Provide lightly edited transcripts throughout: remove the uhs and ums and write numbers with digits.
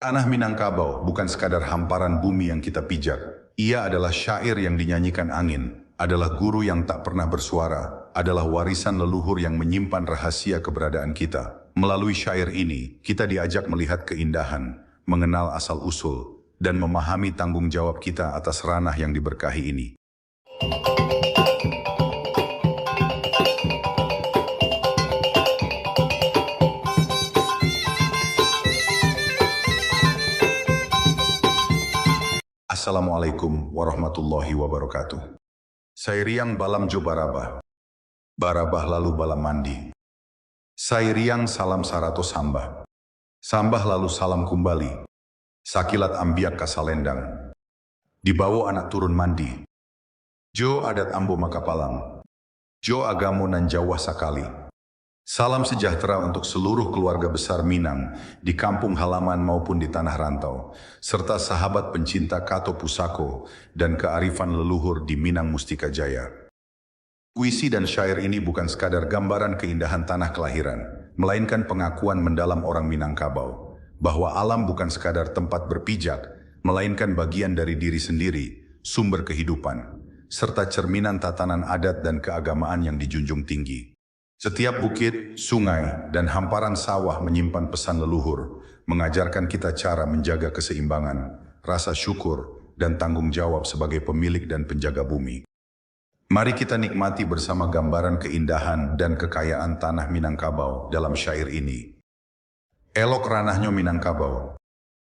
Tanah Minangkabau bukan sekadar hamparan bumi yang kita pijak. Ia adalah syair yang dinyanyikan angin, adalah guru yang tak pernah bersuara, adalah warisan leluhur yang menyimpan rahasia keberadaan kita. Melalui syair ini, kita diajak melihat keindahan, mengenal asal-usul, dan memahami tanggung jawab kita atas ranah yang diberkahi ini. Assalamualaikum warahmatullahi wabarakatuh. Sairiang balam jo barabah. Barabah lalu balam mandi. Sairiang salam sarato sambah. Sambah lalu salam kumbali. Sakilat ambiak kasalendang. Dibawa anak turun mandi. Jo adat ambo makapalang. Jo agamo nan Jawa sakali. Salam sejahtera untuk seluruh keluarga besar Minang di kampung halaman maupun di tanah rantau, serta sahabat pencinta Kato Pusako dan kearifan leluhur di Minang Mustika Jaya. Puisi dan syair ini bukan sekadar gambaran keindahan tanah kelahiran, melainkan pengakuan mendalam orang Minangkabau, bahwa alam bukan sekadar tempat berpijak, melainkan bagian dari diri sendiri, sumber kehidupan, serta cerminan tatanan adat dan keagamaan yang dijunjung tinggi. Setiap bukit, sungai, dan hamparan sawah menyimpan pesan leluhur, mengajarkan kita cara menjaga keseimbangan, rasa syukur, dan tanggung jawab sebagai pemilik dan penjaga bumi. Mari kita nikmati bersama gambaran keindahan dan kekayaan tanah Minangkabau dalam syair ini. Elok ranahnya Minangkabau,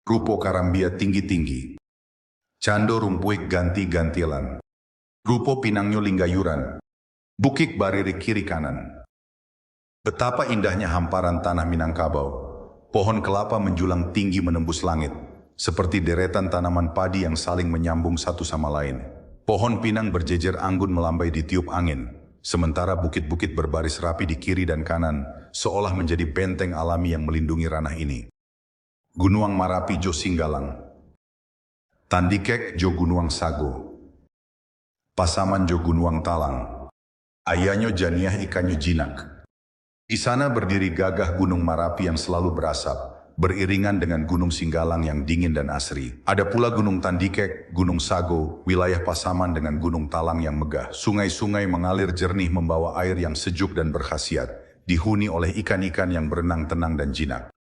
rupo karambia tinggi-tinggi, cando rumpuik ganti-gantilan, rupo pinangnya linggayuran, bukik bariri kiri kanan. Betapa indahnya hamparan tanah Minangkabau. Pohon kelapa menjulang tinggi menembus langit, seperti deretan tanaman padi yang saling menyambung satu sama lain. Pohon pinang berjejer anggun melambai di tiup angin, sementara bukit-bukit berbaris rapi di kiri dan kanan, seolah menjadi benteng alami yang melindungi ranah ini. Gunuang Marapi jo Singgalang, Tandikek jo Gunuang Sago, Pasaman jo Gunuang Talang, Ayanyo Janiah ikanyo jinak. Di sana berdiri gagah Gunung Marapi yang selalu berasap, beriringan dengan Gunung Singgalang yang dingin dan asri. Ada pula Gunung Tandikek, Gunung Sago, wilayah Pasaman dengan Gunung Talang yang megah. Sungai-sungai mengalir jernih membawa air yang sejuk dan berkhasiat, dihuni oleh ikan-ikan yang berenang tenang dan jinak.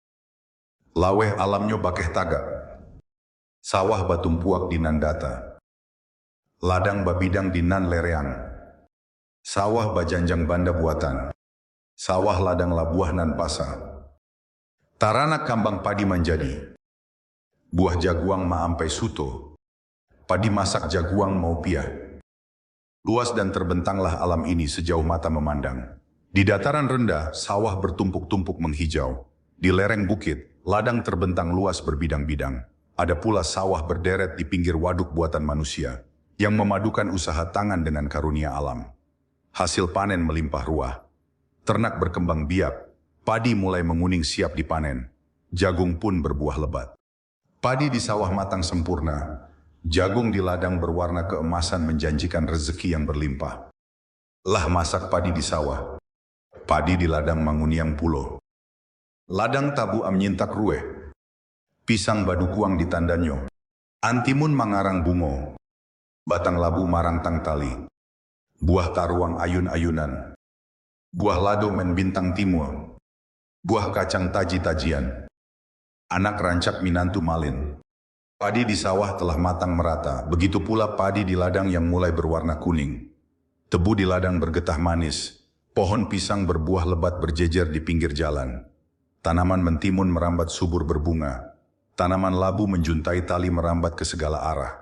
Laweh alamnyo bakeh tagak, sawah batumpuak di Nandata, ladang babidang di Nan Lereang, sawah bajanjang banda buatan, sawah ladang labuah nan pasa. Taranak kambang padi manjadi. Buah jaguang maampai suto. Padi masak jaguang mau piah. Luas dan terbentanglah alam ini sejauh mata memandang. Di dataran rendah, sawah bertumpuk-tumpuk menghijau. Di lereng bukit, ladang terbentang luas berbidang-bidang. Ada pula sawah berderet di pinggir waduk buatan manusia, yang memadukan usaha tangan dengan karunia alam. Hasil panen melimpah ruah. Ternak berkembang biak, padi mulai menguning siap dipanen, jagung pun berbuah lebat. Padi di sawah matang sempurna, jagung di ladang berwarna keemasan menjanjikan rezeki yang berlimpah. Lah masak padi di sawah, padi di ladang manguniang pulo. Ladang tabu amnyintak rueh, pisang badukuang di tandanyo, antimun mangarang bungo, batang labu marang tang tali, buah taruang ayun-ayunan, buah lado men bintang timur, buah kacang taji-tajian, anak rancak minantu malin. Padi di sawah telah matang merata, begitu pula padi di ladang yang mulai berwarna kuning. Tebu di ladang bergetah manis, pohon pisang berbuah lebat berjejer di pinggir jalan. Tanaman mentimun merambat subur berbunga, tanaman labu menjuntai tali merambat ke segala arah.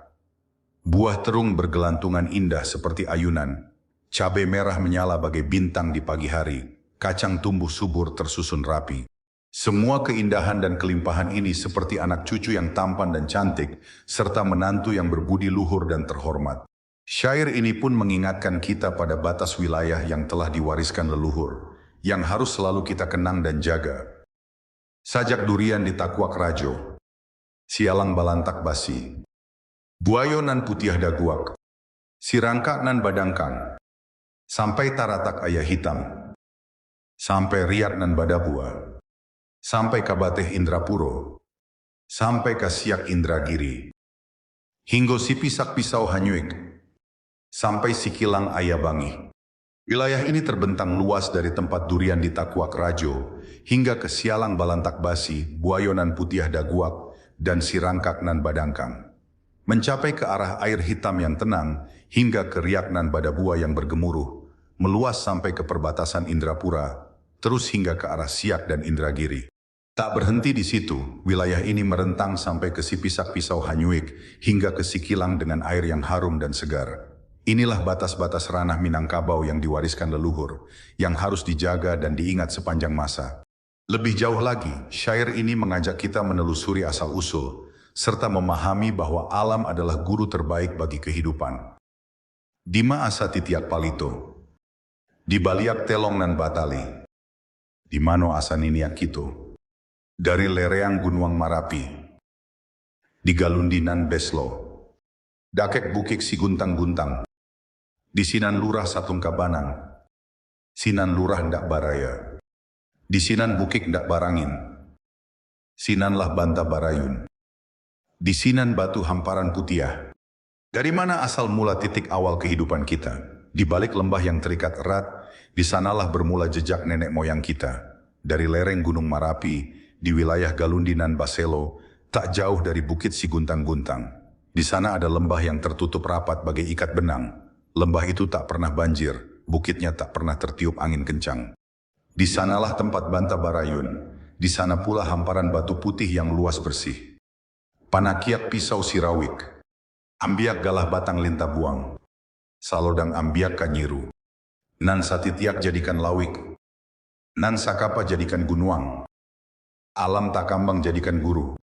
Buah terung bergelantungan indah seperti ayunan. Cabai merah menyala bagai bintang di pagi hari, kacang tumbuh subur tersusun rapi. Semua keindahan dan kelimpahan ini seperti anak cucu yang tampan dan cantik, serta menantu yang berbudi luhur dan terhormat. Syair ini pun mengingatkan kita pada batas wilayah yang telah diwariskan leluhur, yang harus selalu kita kenang dan jaga. Sajak durian di takuak rajo, sialang balantak basi, buayo nan putiah daguak, sirangka nan badangkang, sampai taratak ayah hitam, sampai riak nan badabua, sampai kabateh Indrapuro, sampai ke Siak Indragiri, hingga Sipisak Pisau Hanyuik, sampai Sikilang Ayabangi. Wilayah ini terbentang luas dari tempat durian di Takuak Rajo, hingga ke Sialang Balantak Basi, Buayonan Putiah Daguak, dan Sirangkak nan Badangkang. Mencapai ke arah air hitam yang tenang, hingga ke Riaknan Badabua yang bergemuruh, meluas sampai ke perbatasan Indrapura, terus hingga ke arah Siak dan Indragiri. Tak berhenti di situ, wilayah ini merentang sampai ke Sipisak Pisau Hanyuik, hingga ke Sikilang dengan air yang harum dan segar. Inilah batas-batas ranah Minangkabau yang diwariskan leluhur, yang harus dijaga dan diingat sepanjang masa. Lebih jauh lagi, syair ini mengajak kita menelusuri asal-usul, serta memahami bahwa alam adalah guru terbaik bagi kehidupan. Dima asa titiak palito, di baliak telong nan batali, di mano asa niniak kito, dari lereang Gunung Marapi, di galundinan Beslo, dakek bukik si guntang-guntang, di Sinan Lurah Satung Kabanang, Sinan Lurah ndak baraya, di Sinan Bukik ndak barangin, Sinanlah Banta Barayun, di Sinan Batu Hamparan Putiah. Dari mana asal mula titik awal kehidupan kita? Di balik lembah yang terikat erat, di sanalah bermula jejak nenek moyang kita. Dari lereng Gunung Marapi, di wilayah Galundinan Baselo, tak jauh dari Bukit Siguntang-Guntang. Di sana ada lembah yang tertutup rapat bagai ikat benang. Lembah itu tak pernah banjir, bukitnya tak pernah tertiup angin kencang. Di sanalah tempat Banta Barayun, di sana pula hamparan batu putih yang luas bersih. Panakiak Pisau Sirawik, ambiak galah batang lintabuang, salodang ambiak kanyiru, nan satitiak jadikan lawik, nan sakapa jadikan gunuang, alam takambang jadikan guru.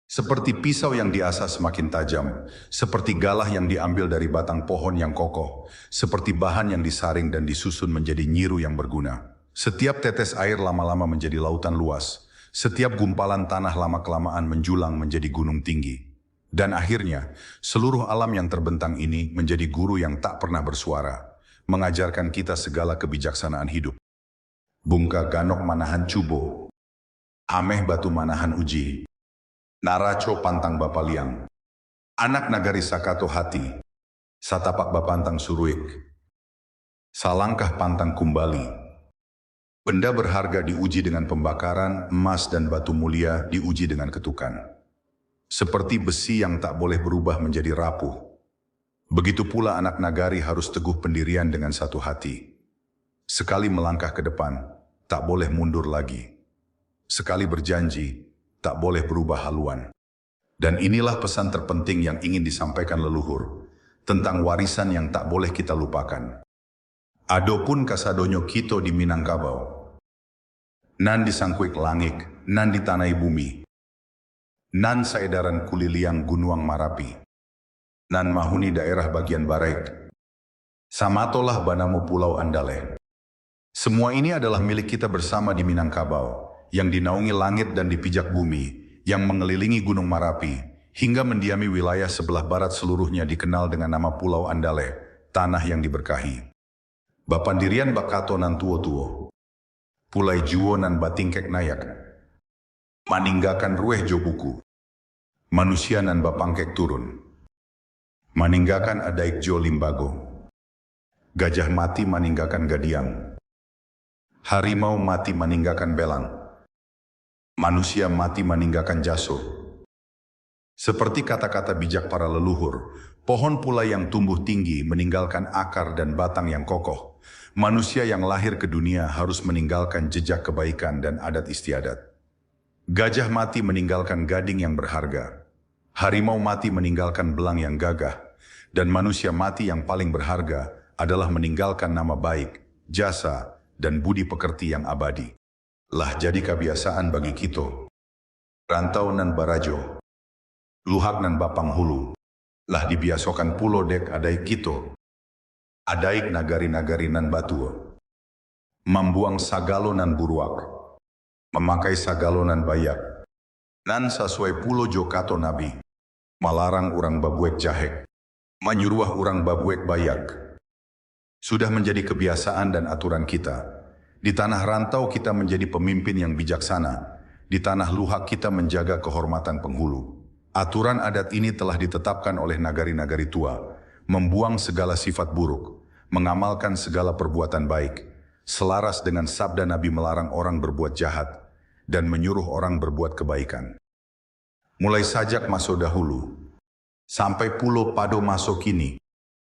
Seperti pisau yang diasah semakin tajam, seperti galah yang diambil dari batang pohon yang kokoh, seperti bahan yang disaring dan disusun menjadi nyiru yang berguna. Setiap tetes air lama-lama menjadi lautan luas, setiap gumpalan tanah lama-kelamaan menjulang menjadi gunung tinggi. Dan akhirnya, seluruh alam yang terbentang ini menjadi guru yang tak pernah bersuara, mengajarkan kita segala kebijaksanaan hidup. Bungka ganok manahan cubo, ameh batu manahan uji, naraco pantang bapaliang, anak nagari sakato hati, satapak bapantang suruik, salangkah pantang kumbali. Benda berharga diuji dengan pembakaran, emas dan batu mulia diuji dengan ketukan. Seperti besi yang tak boleh berubah menjadi rapuh, begitu pula anak nagari harus teguh pendirian dengan satu hati. Sekali melangkah ke depan, tak boleh mundur lagi. Sekali berjanji, tak boleh berubah haluan. Dan inilah pesan terpenting yang ingin disampaikan leluhur, tentang warisan yang tak boleh kita lupakan. Adopun kasadonyo kito di Minangkabau, nan disangkuik langik, nan ditanai bumi, nan saedaran kuliliang Gunung Marapi, nan mahuni daerah bagian Baraik, samatolah banamu Pulau Andale. Semua ini adalah milik kita bersama di Minangkabau, yang dinaungi langit dan dipijak bumi, yang mengelilingi Gunung Marapi, hingga mendiami wilayah sebelah barat seluruhnya dikenal dengan nama Pulau Andale, tanah yang diberkahi. Bapandirian bakato nan tuo-tuo, pulai juo nan batingkek nayak, maninggakan rueh jobuku, manusia nan bapangkek turun, maninggakan adaik jo limbago, gajah mati maninggakan gadiang, harimau mati maninggakan belang, manusia mati meninggalkan jaso. Seperti kata-kata bijak para leluhur, pohon pula yang tumbuh tinggi meninggalkan akar dan batang yang kokoh. Manusia yang lahir ke dunia harus meninggalkan jejak kebaikan dan adat istiadat. Gajah mati meninggalkan gading yang berharga. Harimau mati meninggalkan belang yang gagah. Dan manusia mati yang paling berharga adalah meninggalkan nama baik, jasa, dan budi pekerti yang abadi. Lah jadi kebiasaan bagi kita. Rantau nan barajo, luhak nan bapang hulu, lah dibiasokan pulo dek adai kita. Adaik nagari-nagari nan batu, membuang sagalo nan buruak, memakai sagalo nan bayak, nan sesuai pulo jokato nabi, malarang urang babuek jahek, menyuruh urang babuek bayak. Sudah menjadi kebiasaan dan aturan kita. Di tanah rantau kita menjadi pemimpin yang bijaksana. di tanah luhak kita menjaga kehormatan penghulu. Aturan adat ini telah ditetapkan oleh nagari-nagari tua, membuang segala sifat buruk, mengamalkan segala perbuatan baik, selaras dengan sabda Nabi melarang orang berbuat jahat, dan menyuruh orang berbuat kebaikan. Mulai sajak maso dahulu, sampai pulau pado maso kini,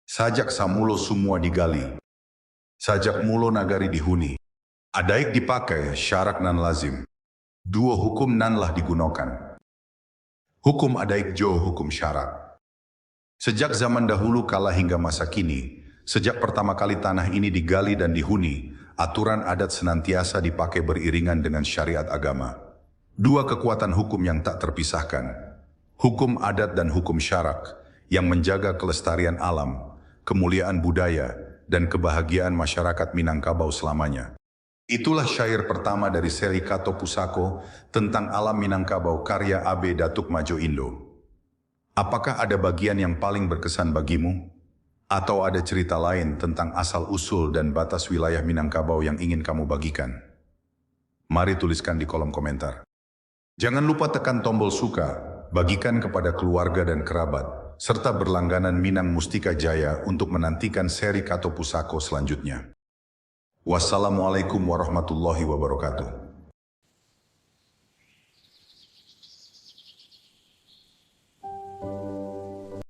sajak samulo semua digali, sajak mulo nagari dihuni, adaik dipakai syarak nan lazim, dua hukum nan lah digunakan. Hukum adaik jo hukum syarak. Sejak zaman dahulu kala hingga masa kini, sejak pertama kali tanah ini digali dan dihuni, aturan adat senantiasa dipakai beriringan dengan syariat agama. Dua kekuatan hukum yang tak terpisahkan, hukum adat dan hukum syarak, yang menjaga kelestarian alam, kemuliaan budaya, dan kebahagiaan masyarakat Minangkabau selamanya. Itulah syair pertama dari seri Kato Pusako tentang alam Minangkabau karya AB Datuk Majo Indo. Apakah ada bagian yang paling berkesan bagimu? Atau ada cerita lain tentang asal-usul dan batas wilayah Minangkabau yang ingin kamu bagikan? Mari tuliskan di kolom komentar. Jangan lupa tekan tombol suka, bagikan kepada keluarga dan kerabat, serta berlangganan Minang Mustika Jaya untuk menantikan seri Kato Pusako selanjutnya. Wassalamualaikum warahmatullahi wabarakatuh.